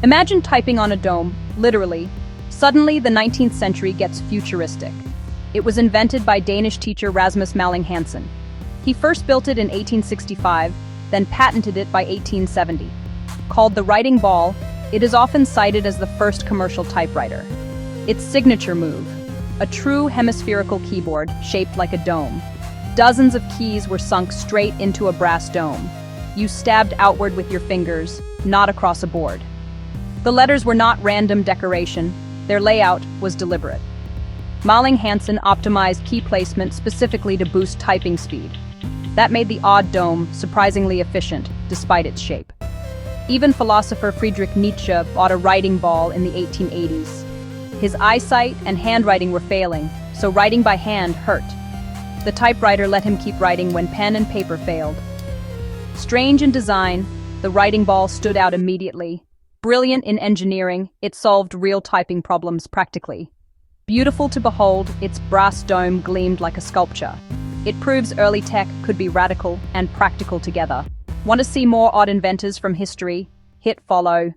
Imagine typing on a dome, literally. Suddenly, the 19th century gets futuristic. It was invented by Danish teacher Rasmus Malling Hansen. He first built it in 1865, then patented it by 1870. Called the writing ball, it is often cited as the first commercial typewriter. Its signature move, a true hemispherical keyboard shaped like a dome. Dozens of keys were sunk straight into a brass dome. You stabbed outward with your fingers, not across a board. The letters were not random decoration, their layout was deliberate. Malling Hansen optimized key placement specifically to boost typing speed. That made the odd dome surprisingly efficient, despite its shape. Even philosopher Friedrich Nietzsche bought a writing ball in the 1880s. His eyesight and handwriting were failing, so writing by hand hurt. The typewriter let him keep writing when pen and paper failed. Strange in design, the writing ball stood out immediately. Brilliant in engineering, it solved real typing problems practically. Beautiful to behold, its brass dome gleamed like a sculpture. It proves early tech could be radical and practical together. Want to see more odd inventors from history? Hit follow.